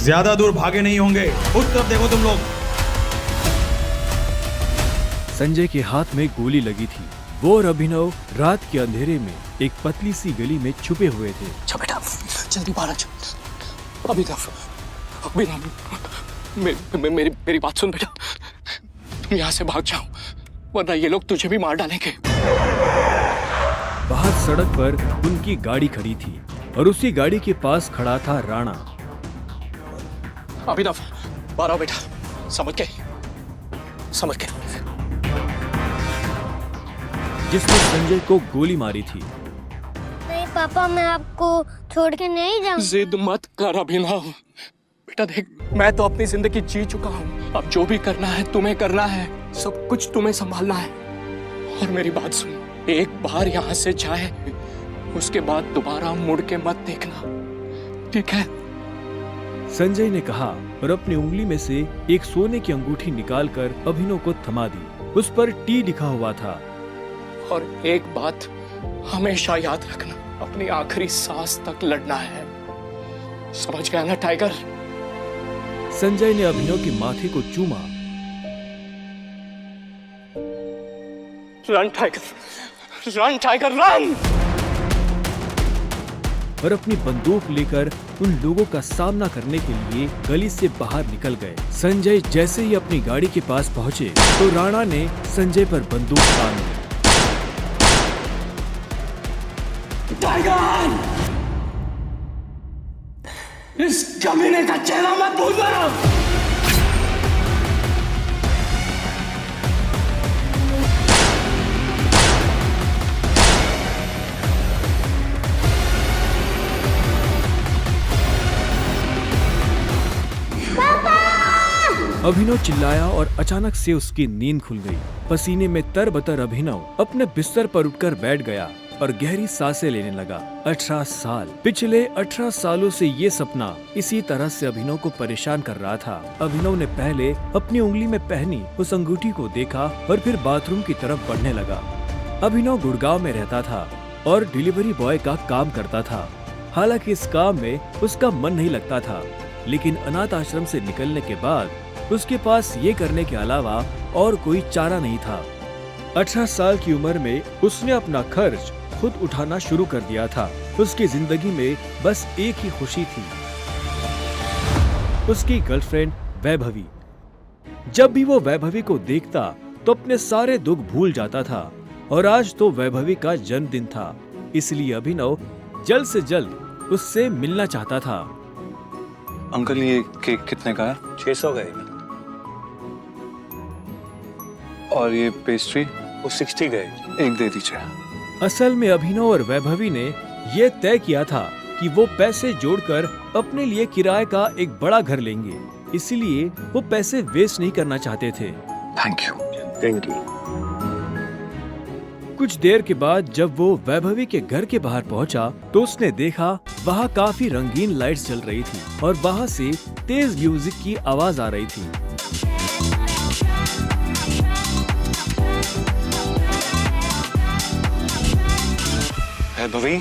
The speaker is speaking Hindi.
ज्यादा दूर भागे नहीं होंगे, उस तरफ देखो तुम लोग। संजय के हाथ में गोली लगी थी। वो और अभिनव रात के अंधेरे में एक पतली सी गली में छुपे हुए थे। अच्छा बेटा, जल्दी बाहर आ जाओ। अभिनव, मेरी बात सुन बेटा, तुम यहाँ से भाग जाओ, वरना ये लोग तुझे भी मार डालेंगे। बाहर सड़क पर उनकी गाड़ी खड़ी थी और उसी गाड़ी के पास खड़ा था राणा। अभिनव, बाहर आओ बेटा, समझ गए? जिसने संजय को गोली मारी थी। नहीं पापा, मैं आपको छोड़ के नहीं जाऊंगा। जिद मत कर अभिनव। बेटा देख, मैं तो अपनी जिंदगी जी चुका हूँ, अब जो भी करना है तुम्हें करना है, सब कुछ तुम्हें संभालना है। और मेरी बात सुन, एक बार यहाँ से जाए, उसके बाद दोबारा मुड़ के मत देखना, ठीक है? संजय ने कहा और अपनी उंगली में से एक सोने की अंगूठी निकालकर अभिनव को थमा दी। उस पर टी लिखा हुआ था। और एक बात हमेशा याद रखना, अपनी आखिरी सांस तक लड़ना है, समझ गया ना टाइगर? संजय ने अभिनव के माथे को चूमा। Run tiger, run tiger run! और अपनी बंदूक लेकर उन लोगों का सामना करने के लिए गली से बाहर निकल गए। संजय जैसे ही अपनी गाड़ी के पास पहुंचे तो राणा ने संजय पर बंदूक तान दी। टाइगर, इस कमीने का चेहरा मत भूलना। अभिनव चिल्लाया और अचानक से उसकी नींद खुल गई। पसीने में तरबतर अभिनव अपने बिस्तर पर उठकर बैठ गया और गहरी सांसें लेने लगा। 18 साल, पिछले 18 सालों से ये सपना इसी तरह से अभिनव को परेशान कर रहा था। अभिनव ने पहले अपनी उंगली में पहनी उस अंगूठी को देखा और फिर बाथरूम की तरफ बढ़ने लगा। अभिनव गुड़गांव में रहता था और डिलीवरी बॉय का काम करता था। हालांकि इस काम में उसका मन नहीं लगता था, लेकिन अनाथ आश्रम से निकलने के बाद उसके पास ये करने के अलावा और कोई चारा नहीं था। 18 साल की उम्र में उसने अपना खर्च खुद उठाना शुरू कर दिया था। उसकी जिंदगी में बस एक ही खुशी थी, उसकी गर्लफ्रेंड वैभवी। जब भी वो वैभवी को देखता तो अपने सारे दुख भूल जाता था और आज तो वैभवी का जन्मदिन था, इसलिए अभिनव जल्द से जल्द उससे मिलना चाहता था। अंकल, ये केक कितने का है? 600 गए और ये पेस्ट्री? वो 60 गए। एक दे दीजिए। असल में अभिनव और वैभवी ने ये तय किया था कि वो पैसे जोड़कर अपने लिए किराए का एक बड़ा घर लेंगे, इसलिए वो पैसे वेस्ट नहीं करना चाहते थे। Thank you. Thank you. कुछ देर के बाद जब वो वैभवी के घर के बाहर पहुंचा तो उसने देखा वहाँ काफी रंगीन लाइट्स जल रही थी और बाहर से तेज म्यूजिक की आवाज आ रही थी। वैभवी,